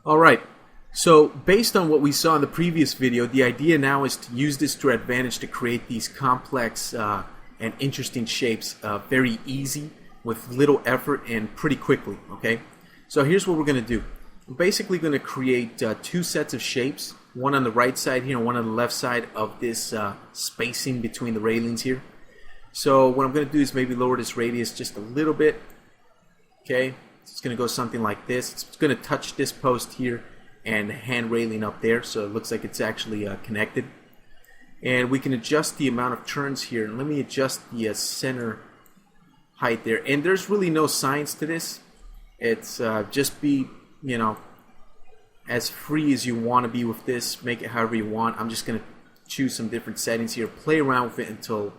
Alright, so based on what we saw in the previous video, the idea now is to use this to our advantage to create these complex and interesting shapes very easy, with little effort and pretty quickly, okay? So here's what we're going to do. We're basically going to create two sets of shapes, one on the right side here and one on the left side of this spacing between the railings here. So what I'm going to do is maybe lower this radius just a little bit, okay? It's going to go something like this. It's going to touch this post here and the hand railing up there, so it looks like it's actually connected. And we can adjust the amount of turns here. And let me adjust the center height there. And there's really no science to this. It's just be, you know, as free as you want to be with this. Make it however you want. I'm just going to choose some different settings here. Play around with it until,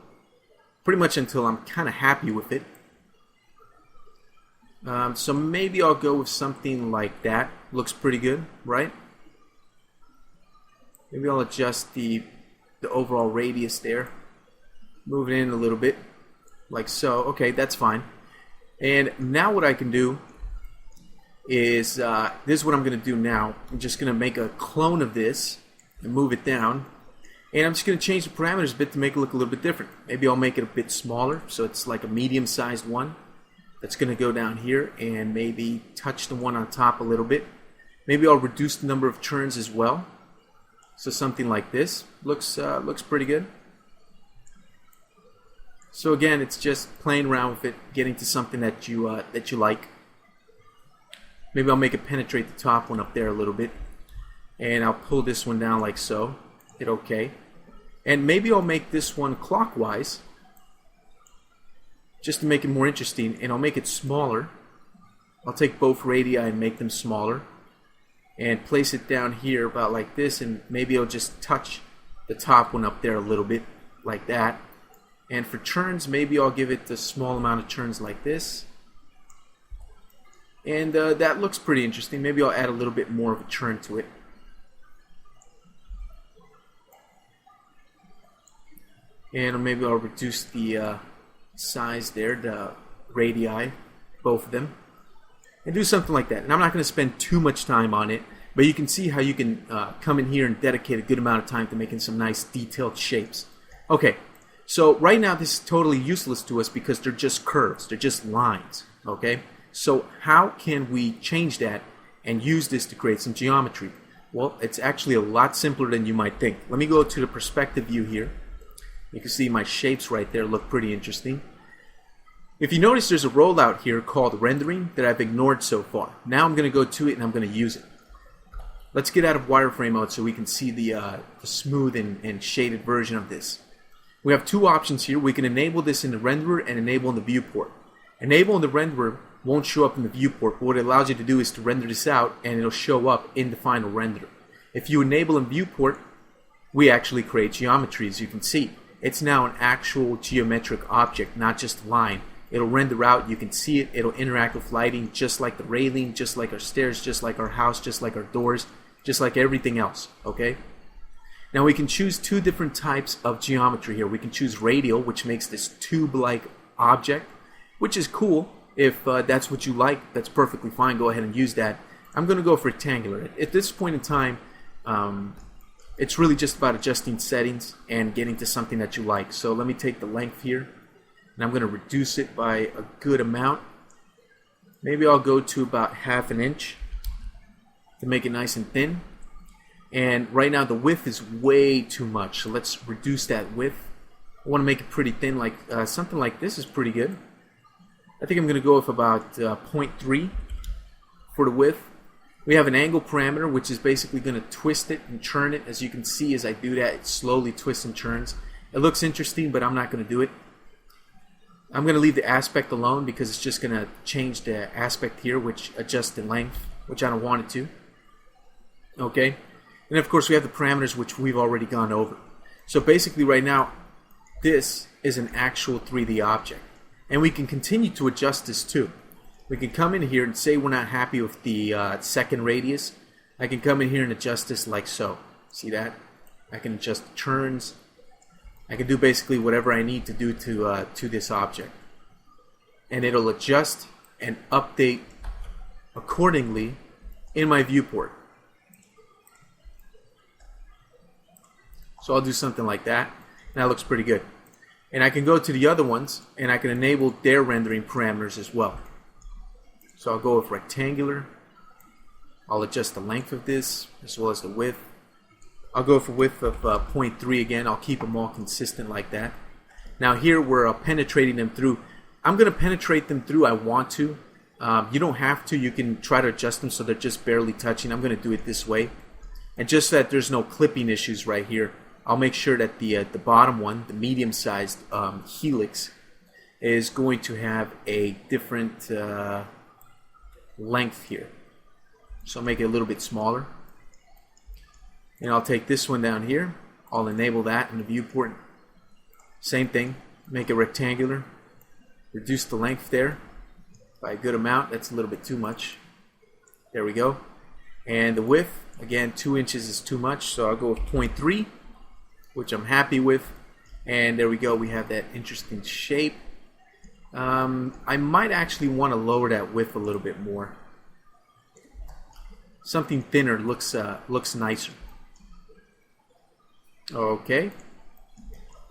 pretty much until I'm kind of happy with it. So maybe I'll go with something like that. Looks pretty good, right? Maybe I'll adjust the overall radius there. Move it in a little bit, like so. Okay, that's fine. And now what I can do is, this is what I'm going to do now. I'm just going to make a clone of this and move it down. And I'm just going to change the parameters a bit to make it look a little bit different. Maybe I'll make it a bit smaller, so it's like a medium-sized one. That's going to go down here and maybe touch the one on top a little bit. Maybe I'll reduce the number of turns as well. So something like this looks pretty good. So again, it's just playing around with it, getting to something that you like. Maybe I'll make it penetrate the top one up there a little bit, and I'll pull this one down like so. Hit OK, and maybe I'll make this one clockwise, just to make it more interesting, and I'll make it smaller. I'll take both radii and make them smaller, and place it down here about like this, and maybe I'll just touch the top one up there a little bit, like that. And for turns, maybe I'll give it a small amount of turns like this. And that looks pretty interesting. Maybe I'll add a little bit more of a turn to it. And maybe I'll reduce the size there, the radii, both of them, and do something like that. And I'm not going to spend too much time on it, but you can see how you can come in here and dedicate a good amount of time to making some nice detailed shapes. Okay, so right now this is totally useless to us because they're just curves, they're just lines, okay? So how can we change that and use this to create some geometry? Well, it's actually a lot simpler than you might think. Let me go to the perspective view here. You can see my shapes right there look pretty interesting. If you notice, there's a rollout here called rendering that I've ignored so far. Now I'm going to go to it and I'm going to use it. Let's get out of wireframe mode so we can see the smooth and shaded version of this. We have two options here. We can enable this in the renderer and enable in the viewport. Enable in the renderer won't show up in the viewport, but what it allows you to do is to render this out and it'll show up in the final renderer. If you enable in viewport, we actually create geometry, as you can see. It's now an actual geometric object, not just a line. It'll render out, you can see it, it'll interact with lighting just like the railing, just like our stairs, just like our house, just like our doors, just like everything else, okay? Now we can choose two different types of geometry here. We can choose radial, which makes this tube-like object, which is cool. If that's what you like, that's perfectly fine. Go ahead and use that. I'm going to go for rectangular. At this point in time, it's really just about adjusting settings and getting to something that you like. So let me take the length here, and I'm going to reduce it by a good amount. Maybe I'll go to about 1/2 inch to make it nice and thin. And right now the width is way too much, so let's reduce that width. I want to make it pretty thin, like something like this is pretty good. I think I'm going to go with about 0.3 for the width. We have an angle parameter, which is basically going to twist it and churn it. As you can see, as I do that, it slowly twists and churns. It looks interesting, but I'm not going to do it. I'm going to leave the aspect alone because it's just going to change the aspect here, which adjusts the length, which I don't want it to. Okay? And of course, we have the parameters, which we've already gone over. So basically, right now, this is an actual 3D object. And we can continue to adjust this too. We can come in here and say we're not happy with the second radius. I can come in here and adjust this like so. See that? I can adjust the turns. I can do basically whatever I need to do to this object. And it'll adjust and update accordingly in my viewport. So I'll do something like that, and that looks pretty good. And I can go to the other ones, and I can enable their rendering parameters as well. So I'll go with rectangular. I'll adjust the length of this as well as the width. I'll go for width of 0.3 again. I'll keep them all consistent like that. Now here we're penetrating them through. I'm going to penetrate them through. I want to. You don't have to. You can try to adjust them so they're just barely touching. I'm going to do it this way. And just so that there's no clipping issues right here, I'll make sure that the bottom one, the medium-sized helix, is going to have a different length here. So I'll make it a little bit smaller. And I'll take this one down here. I'll enable that in the viewport. Same thing. Make it rectangular. Reduce the length there by a good amount. That's a little bit too much. There we go. And the width, again, 2 inches is too much, so I'll go with 0.3, which I'm happy with. And there we go. We have that interesting shape. I might actually want to lower that width a little bit more. Something thinner looks nicer. Okay.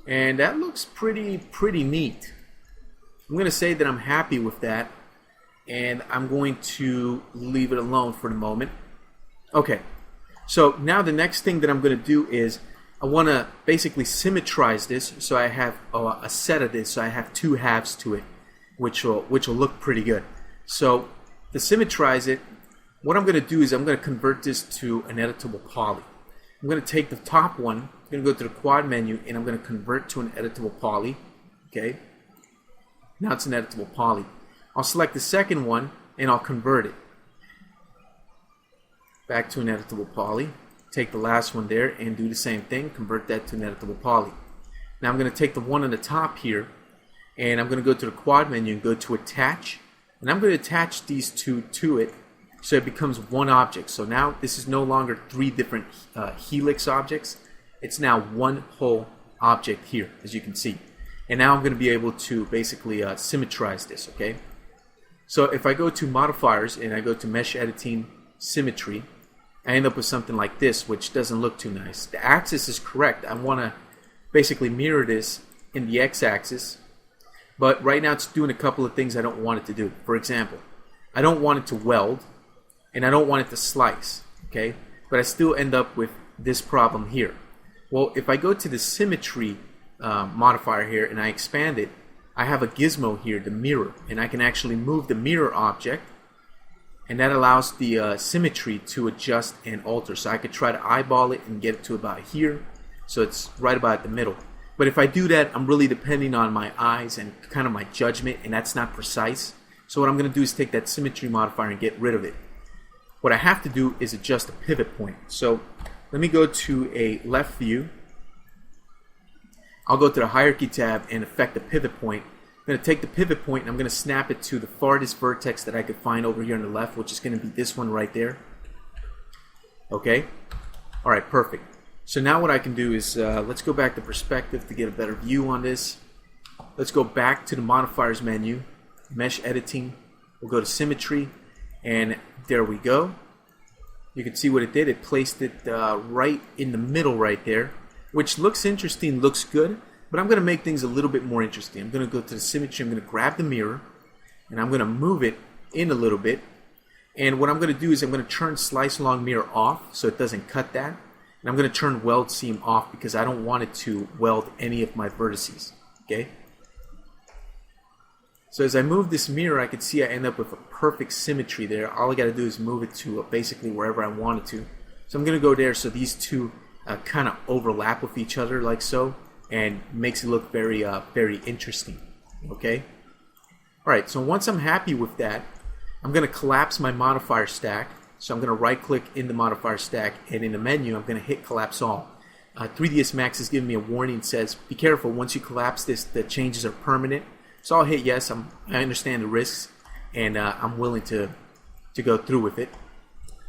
And that looks pretty neat. I'm going to say that I'm happy with that, and I'm going to leave it alone for the moment. Okay. So now the next thing that I'm going to do is I want to basically symmetrize this, so I have a set of this, so I have 2 halves to it, which will look pretty good. So to symmetrize it, what I'm going to do is I'm going to convert this to an editable poly. I'm going to take the top one, I'm going to go to the quad menu, and I'm going to convert to an editable poly. Okay. Now it's an editable poly. I'll select the second one and I'll convert it back to an editable poly. Take the last one there and do the same thing, convert that to an editable poly. Now I'm going to take the one on the top here, and I'm going to go to the quad menu and go to attach, and I'm going to attach these 2 to it so it becomes one object. So now this is no longer 3 different helix objects. It's now one whole object here, as you can see. And now I'm going to be able to basically symmetrize this, okay? So if I go to modifiers and I go to mesh editing, symmetry, I end up with something like this, which doesn't look too nice. The axis is correct. I want to basically mirror this in the x-axis, but right now it's doing a couple of things I don't want it to do. For example, I don't want it to weld, and I don't want it to slice, okay? But I still end up with this problem here. Well, if I go to the symmetry modifier here and I expand it, I have a gizmo here, the mirror, and I can actually move the mirror object, and that allows the symmetry to adjust and alter. So I could try to eyeball it and get it to about here, so it's right about the middle. But if I do that, I'm really depending on my eyes and kind of my judgment, and that's not precise. So what I'm going to do is take that symmetry modifier and get rid of it. What I have to do is adjust the pivot point. So let me go to a left view. I'll go to the hierarchy tab and affect the pivot point. I'm going to take the pivot point and I'm going to snap it to the farthest vertex that I could find over here on the left, which is going to be this one right there. Okay? Alright, perfect. So now what I can do is, let's go back to perspective to get a better view on this. Let's go back to the modifiers menu, mesh editing. We'll go to symmetry, and there we go. You can see what it did. It placed it right in the middle right there, which looks interesting, looks good. But I'm going to make things a little bit more interesting. I'm going to go to the symmetry, I'm going to grab the mirror, and I'm going to move it in a little bit. And what I'm going to do is I'm going to turn slice along mirror off so it doesn't cut that. And I'm going to turn weld seam off because I don't want it to weld any of my vertices. Okay? So as I move this mirror, I can see I end up with a perfect symmetry there. All I got to do is move it to basically wherever I want it to. So I'm going to go there so these two kind of overlap with each other like so. And makes it look very, very interesting. Okay? Alright, so once I'm happy with that, I'm going to collapse my modifier stack. So I'm going to right-click in the modifier stack, and in the menu, I'm going to hit Collapse All. 3ds Max is giving me a warning. It says, be careful, once you collapse this, the changes are permanent. So I'll hit yes. I understand the risks, and I'm willing to go through with it.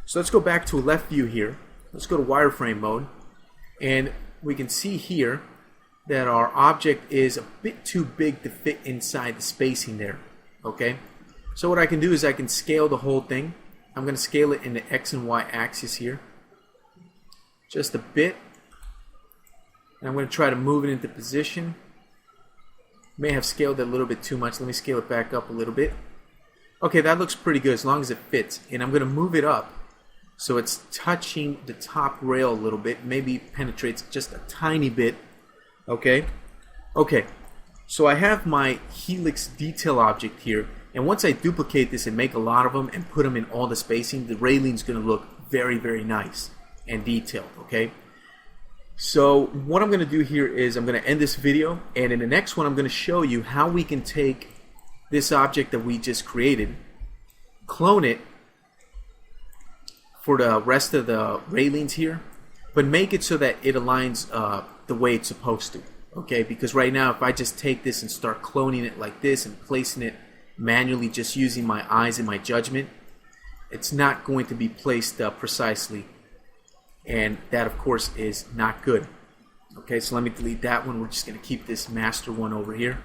So let's go back to a left view here. Let's go to wireframe mode, and we can see here that our object is a bit too big to fit inside the spacing there. Okay? So what I can do is I can scale the whole thing, I'm going to scale it in the X and Y axis here. Just a bit. And I'm going to try to move it into position. May have scaled it a little bit too much. Let me scale it back up a little bit. Okay, that looks pretty good as long as it fits. And I'm going to move it up so it's touching the top rail a little bit. Maybe penetrates just a tiny bit. Okay. Okay. So I have my helix detail object here. And once I duplicate this and make a lot of them and put them in all the spacing, the railing is going to look very, very nice and detailed. Okay. So what I'm going to do here is I'm going to end this video, and in the next one I'm going to show you how we can take this object that we just created, clone it for the rest of the railings here, but make it so that it aligns the way it's supposed to. Okay, because right now if I just take this and start cloning it like this and placing it manually just using my eyes and my judgment, it's not going to be placed precisely. And that, of course, is not good. Okay, so let me delete that one. We're just going to keep this master one over here.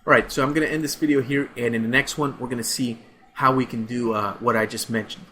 Alright, so I'm going to end this video here, and in the next one, we're going to see how we can do what I just mentioned.